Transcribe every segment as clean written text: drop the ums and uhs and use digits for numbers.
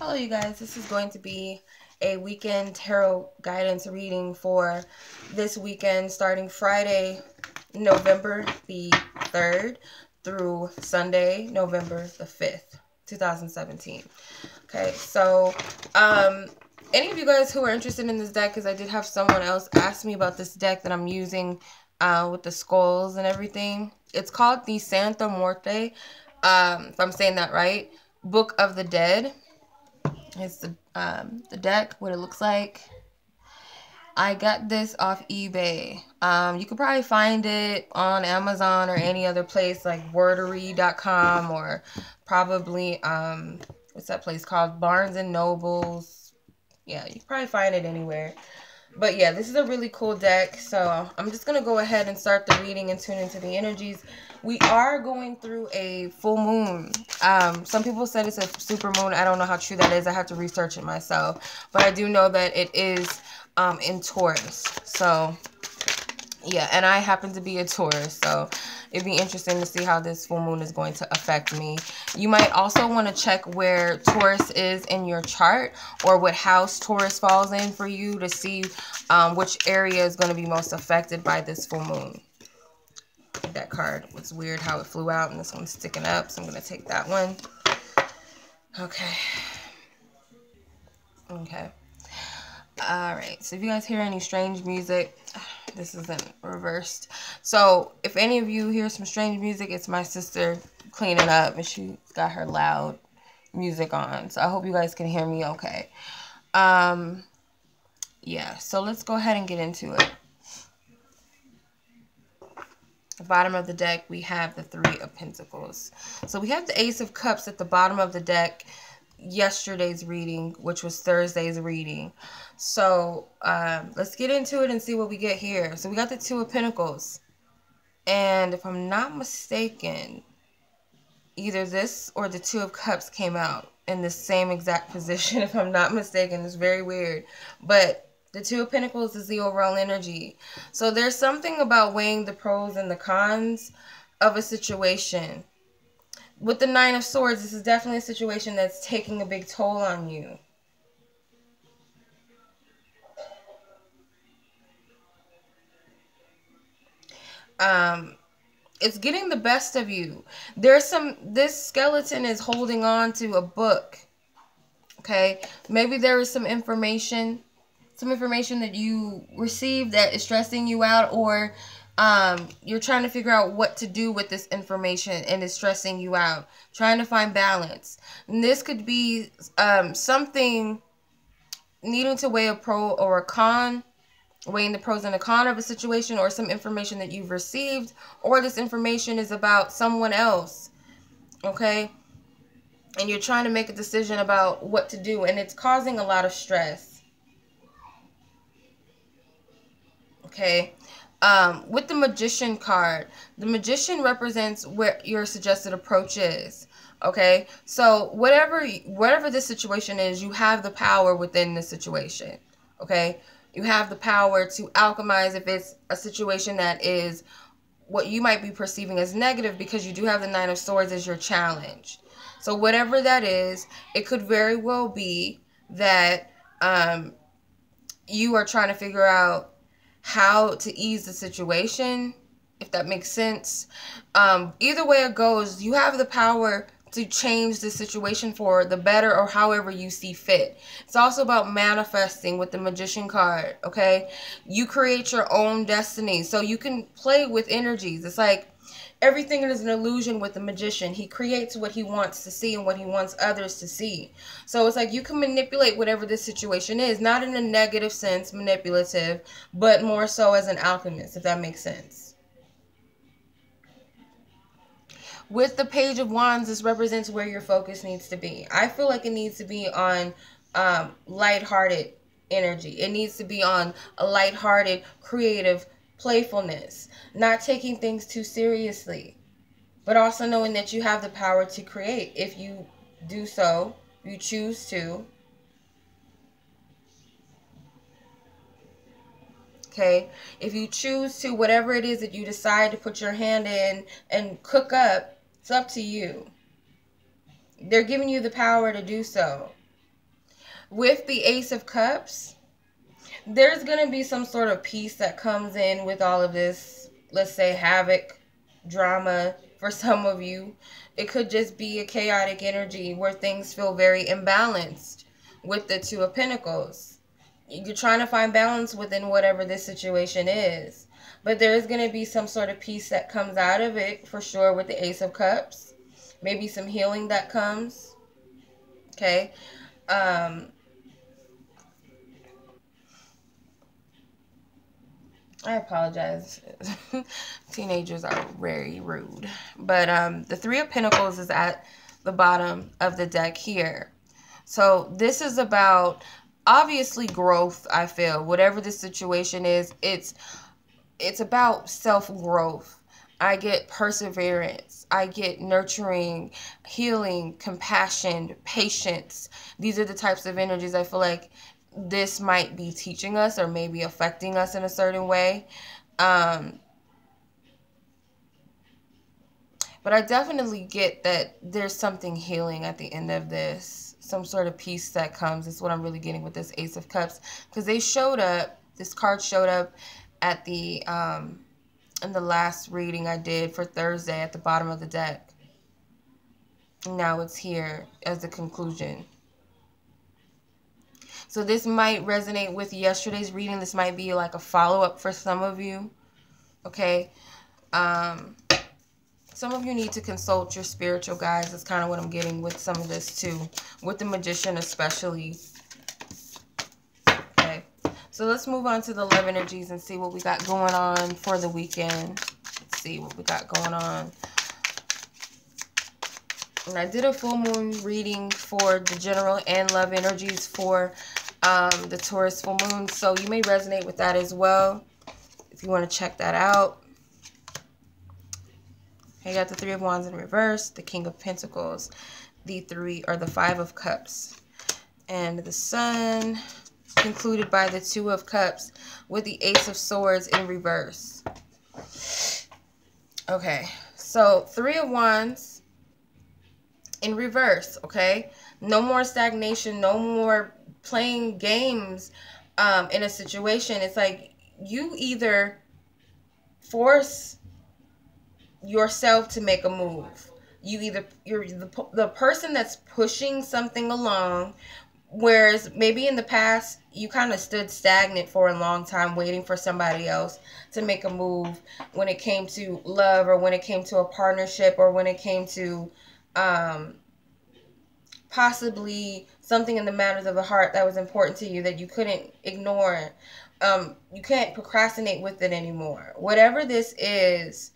Hello you guys, this is going to be a weekend tarot guidance reading for this weekend starting Friday, November the 3rd through Sunday, November the 5th, 2017. Okay, so any of you guys who are interested in this deck, because I did have someone else ask me about this deck that I'm using with the skulls and everything. It's called the Santa Muerte, if I'm saying that right, Book of the Dead. It's the deck, what it looks like. I got this off eBay. You could probably find it on Amazon or any other place like wordery.com or probably, what's that place called? Barnes and Nobles. Yeah, you can probably find it anywhere. But yeah, this is a really cool deck. So I'm just going to go ahead and start the reading and tune into the energies. We are going through a full moon. Some people said it's a super moon. I don't know how true that is. I have to research it myself. But I do know that it is in Taurus. So yeah, and I happen to be a Taurus. So it'd be interesting to see how this full moon is going to affect me. You might also want to check where Taurus is in your chart or what house Taurus falls in for you to see which area is going to be most affected by this full moon. That card was weird how it flew out and this one's sticking up, so I'm going to take that one. Okay. Okay. Alright, so if you guys hear any strange music, this isn't reversed. So if any of you hear some strange music, it's my sister cleaning up and she's got her loud music on. So I hope you guys can hear me okay. Yeah, so let's go ahead and get into it. The bottom of the deck, we have the Three of Pentacles. So we have the Ace of Cups at the bottom of the deck, yesterday's reading, which was Thursday's reading. So let's get into it and see what we get here. So we got the Two of Pentacles. And if I'm not mistaken, either this or the Two of Cups came out in the same exact position, if I'm not mistaken. It's very weird. But the Two of Pentacles is the overall energy. So there's something about weighing the pros and the cons of a situation. With the Nine of Swords, this is definitely a situation that's taking a big toll on you. It's getting the best of you. This skeleton is holding on to a book. Okay? Maybe there is some information that you received that is stressing you out, or you're trying to figure out what to do with this information and it's stressing you out, trying to find balance. And this could be something needing to weigh a pro or a con, weighing the pros and the con of a situation, or some information that you've received, or this information is about someone else, okay? And you're trying to make a decision about what to do, and it's causing a lot of stress. Okay, with the Magician card, the Magician represents where your suggested approach is. Okay, so whatever the situation is, you have the power within the situation. Okay, you have the power to alchemize if it's a situation that is what you might be perceiving as negative, because you do have the Nine of Swords as your challenge. So whatever that is, it could very well be that you are trying to figure out how to ease the situation, if that makes sense. Either way it goes, you have the power to change the situation for the better, or however you see fit. It's also about manifesting with the Magician card, okay? You create your own destiny, so you can play with energies. It's like everything is an illusion with the Magician. He creates what he wants to see and what he wants others to see. So it's like you can manipulate whatever this situation is, not in a negative sense, manipulative, but more so as an alchemist, if that makes sense. With the Page of Wands, this represents where your focus needs to be. I feel like it needs to be on lighthearted energy. It needs to be on a lighthearted, creative playfulness, not taking things too seriously, but also knowing that you have the power to create if you do so, you choose to. Okay, if you choose to, whatever it is that you decide to put your hand in and cook up, it's up to you. They're giving you the power to do so. With the Ace of Cups, there's going to be some sort of peace that comes in with all of this, let's say, havoc, drama for some of you. It could just be a chaotic energy where things feel very imbalanced with the Two of Pentacles. You're trying to find balance within whatever this situation is. But there is going to be some sort of peace that comes out of it, for sure, with the Ace of Cups. Maybe some healing that comes. Okay. I apologize. Teenagers are very rude. But the Three of Pentacles is at the bottom of the deck here. So this is about, obviously, growth, I feel. Whatever the situation is, it's about self-growth. I get perseverance. I get nurturing, healing, compassion, patience. These are the types of energies I feel like this might be teaching us or maybe affecting us in a certain way. But I definitely get that there's something healing at the end of this. Some sort of peace that comes. That's what I'm really getting with this Ace of Cups. Because they showed up, this card showed up at the, in the last reading I did for Thursday at the bottom of the deck. Now it's here as the conclusion. So this might resonate with yesterday's reading. This might be like a follow-up for some of you. Okay. Some of you need to consult your spiritual guides. That's kind of what I'm getting with some of this too. With the Magician especially. Okay. So let's move on to the love energies and see what we got going on for the weekend. Let's see what we got going on. And I did a full moon reading for the general and love energies for the Taurus full moon. So you may resonate with that as well if you want to check that out. I got the Three of Wands in reverse, the King of Pentacles, the Five of Cups, and the Sun, concluded by the Two of Cups with the Ace of Swords in reverse. Okay, so Three of Wands in reverse, okay? No more stagnation, no more playing games in a situation. It's like you either force yourself to make a move. You're the person that's pushing something along, whereas maybe in the past you kind of stood stagnant for a long time waiting for somebody else to make a move when it came to love, or when it came to a partnership, or when it came to possibly something in the matters of the heart that was important to you that you couldn't ignore. You can't procrastinate with it anymore. Whatever this is,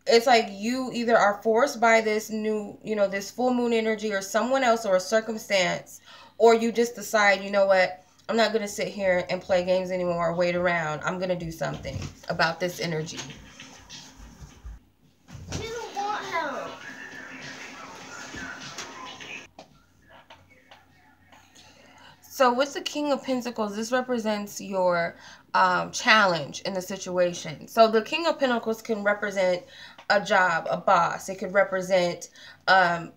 it's like you either are forced by this new, this full moon energy or someone else or a circumstance, or you just decide, you know what, I'm not going to sit here and play games anymore or wait around. I'm going to do something about this energy. You don't want help. So with the King of Pentacles, this represents your challenge in the situation. So the King of Pentacles can represent a job, a boss. It could represent, a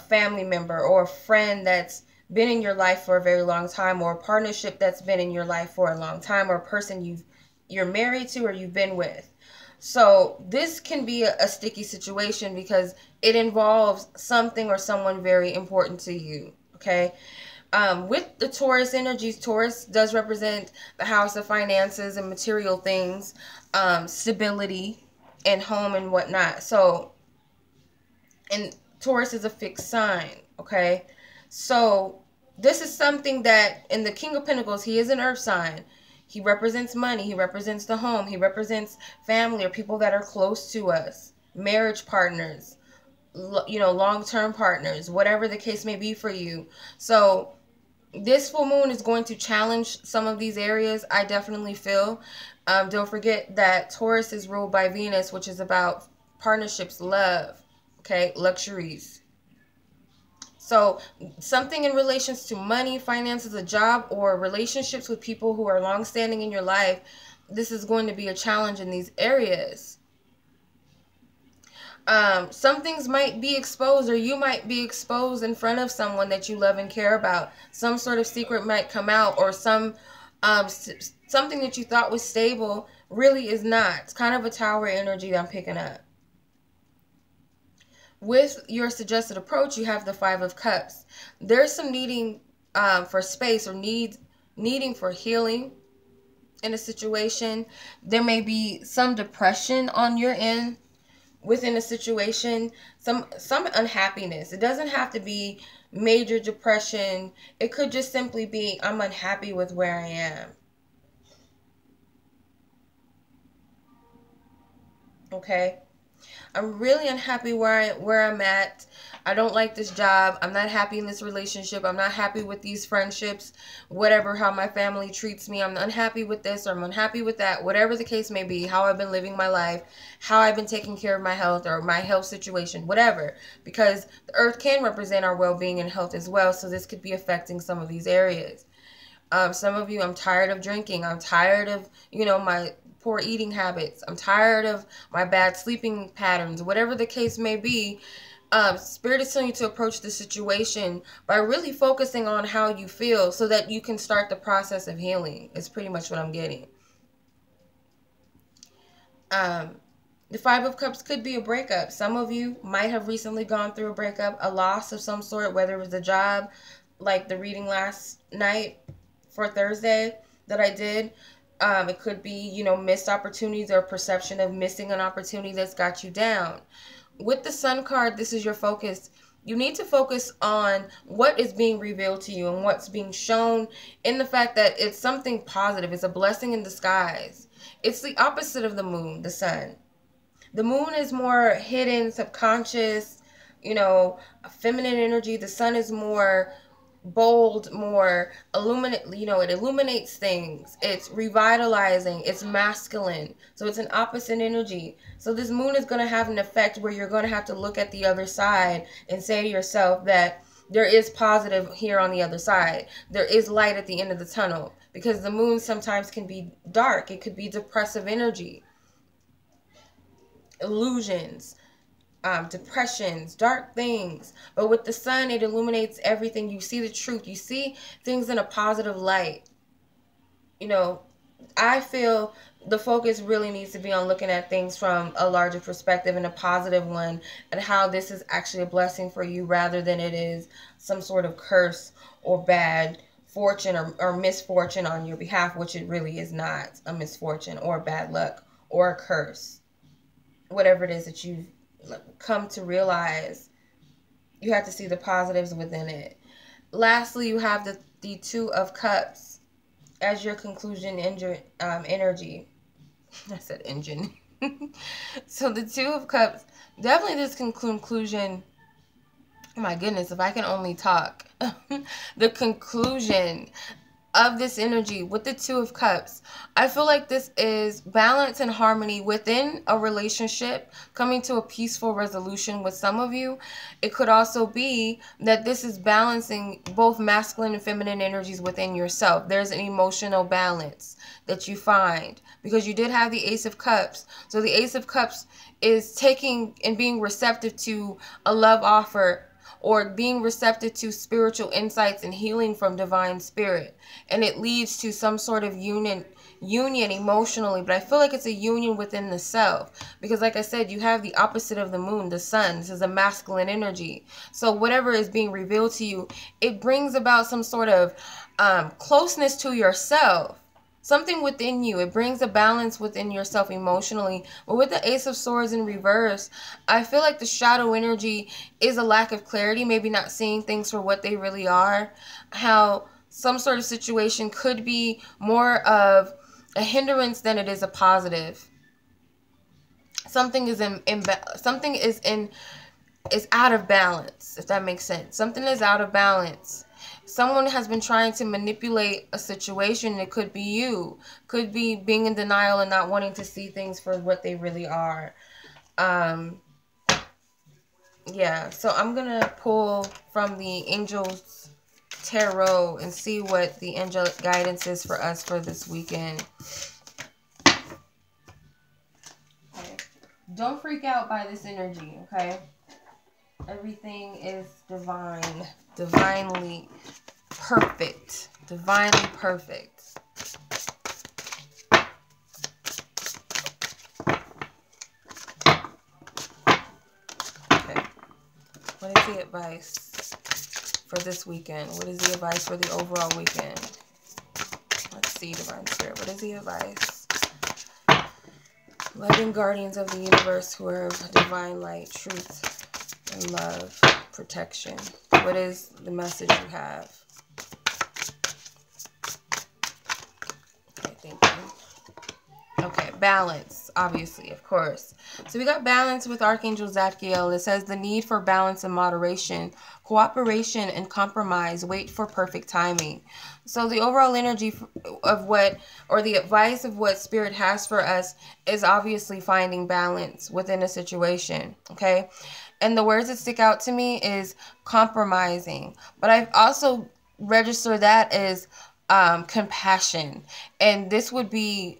family member or a friend that's been in your life for a very long time, or a partnership that's been in your life for a long time, or a person you're married to or you've been with. So this can be a sticky situation because it involves something or someone very important to you, okay? With the Taurus energies, Taurus does represent the house of finances and material things, stability, and home and whatnot. So, and Taurus is a fixed sign, okay? So, this is something that, in the King of Pentacles, he is an earth sign. He represents money. He represents the home. He represents family or people that are close to us, marriage partners, long-term partners, whatever the case may be for you. So, this full moon is going to challenge some of these areas, I definitely feel. Don't forget that Taurus is ruled by Venus, which is about partnerships, love, okay, luxuries. So something in relations to money, finances, a job, or relationships with people who are long-standing in your life, this is going to be a challenge in these areas. Some things might be exposed, or you might be exposed in front of someone that you love and care about. Some sort of secret might come out, or something that you thought was stable really is not. It's kind of a tower energy that I'm picking up. With your suggested approach, you have the Five of Cups. There's some needing for space, or needing for healing in a situation. There may be some depression on your end within a situation, some unhappiness. It doesn't have to be major depression. It could just simply be, I'm unhappy with where I am. Okay? I'm really unhappy where I'm at. I don't like this job. I'm not happy in this relationship. I'm not happy with these friendships. Whatever, how my family treats me. I'm unhappy with this, or I'm unhappy with that. Whatever the case may be, how I've been living my life, how I've been taking care of my health, or my health situation, whatever. Because the earth can represent our well-being and health as well. So this could be affecting some of these areas. Some of you, I'm tired of drinking. I'm tired of, my poor eating habits. I'm tired of my bad sleeping patterns. Whatever the case may be, Spirit is telling you to approach the situation by really focusing on how you feel, so that you can start the process of healing. Is pretty much what I'm getting. The Five of Cups could be a breakup. Some of you might have recently gone through a breakup, a loss of some sort, whether it was a job, like the reading last night for Thursday that I did. It could be, missed opportunities, or perception of missing an opportunity that's got you down. With the Sun card, this is your focus. You need to focus on what is being revealed to you, and what's being shown in the fact that it's something positive. It's a blessing in disguise. It's the opposite of the moon, the sun. The moon is more hidden, subconscious, feminine energy. The sun is more bold, more illuminate, it illuminates things. It's revitalizing, it's masculine. So it's an opposite energy. So this moon is going to have an effect where you're going to have to look at the other side and say to yourself that there is positive here on the other side. There is light at the end of the tunnel, because the moon sometimes can be dark. It could be depressive energy, illusions, depressions, dark things. But with the sun, it illuminates everything. You see the truth. You see things in a positive light. I feel the focus really needs to be on looking at things from a larger perspective, and a positive one, and how this is actually a blessing for you, rather than it is some sort of curse or bad fortune, or misfortune on your behalf, which it really is not a misfortune or bad luck or a curse. Whatever it is that you've come to realize, you have to see the positives within it. Lastly, you have the Two of Cups as your conclusion energy. I said engine. So the Two of Cups, definitely this conclusion. Oh my goodness, if I can only talk. The conclusion of this energy with the Two of Cups, I feel like this is balance and harmony within a relationship, coming to a peaceful resolution with some of you. It could also be that this is balancing both masculine and feminine energies within yourself. There's an emotional balance that you find, because you did have the Ace of Cups. So the Ace of Cups is taking and being receptive to a love offer, or being receptive to spiritual insights and healing from divine spirit. And it leads to some sort of union emotionally, but I feel like it's a union within the self, because like I said, you have the opposite of the moon, the sun. This is a masculine energy. So whatever is being revealed to you, it brings about some sort of closeness to yourself. Something within you. It brings a balance within yourself emotionally. But with the Ace of Swords in reverse, I feel like the shadow energy is a lack of clarity. Maybe not seeing things for what they really are. How some sort of situation could be more of a hindrance than it is a positive. Something is is out of balance, if that makes sense. Something is out of balance. Someone has been trying to manipulate a situation. It could be you. Could be being in denial and not wanting to see things for what they really are. Yeah, so I'm going to pull from the Angels Tarot and see what the angelic guidance is for us for this weekend. Don't freak out by this energy, okay? Everything is divine. Divinely perfect. Divinely perfect. Okay. What is the advice for this weekend? What is the advice for the overall weekend? Let's see, Divine Spirit. What is the advice? Loving guardians of the universe who are of divine light, truth, and love, protection. What is the message you have? Okay, thank you. Okay, balance, obviously, of course. So we got balance with Archangel Zadkiel. It says the need for balance and moderation, cooperation and compromise, wait for perfect timing. So the overall energy of what, or the advice of what Spirit has for us is obviously finding balance within a situation, okay? And the words that stick out to me is compromising. But I've also registered that as compassion. And this would be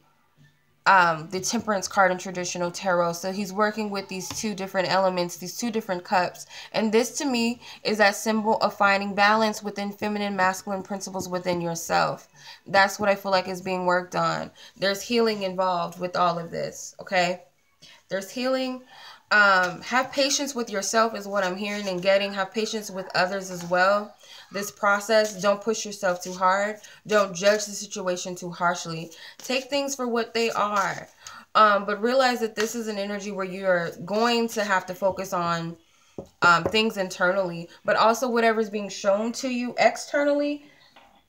the Temperance card in traditional tarot. So he's working with these two different elements, these two different cups. And this to me is that symbol of finding balance within feminine, masculine principles within yourself. That's what I feel like is being worked on. There's healing involved with all of this, okay? There's healing. Have patience with yourself is what I'm hearing and getting. Have patience with others as well. This process, don't push yourself too hard. Don't judge the situation too harshly. Take things for what they are. But realize that this is an energy where you're going to have to focus on things internally, but also whatever's being shown to you externally,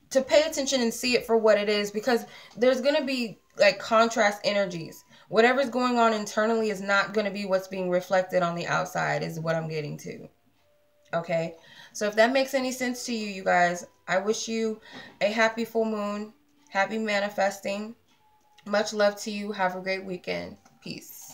to pay attention and see it for what it is, because there's going to be like contrast energies. Whatever's going on internally is not going to be what's being reflected on the outside, is what I'm getting to. Okay, so if that makes any sense to you, you guys, I wish you a happy full moon, happy manifesting. Much love to you. Have a great weekend. Peace.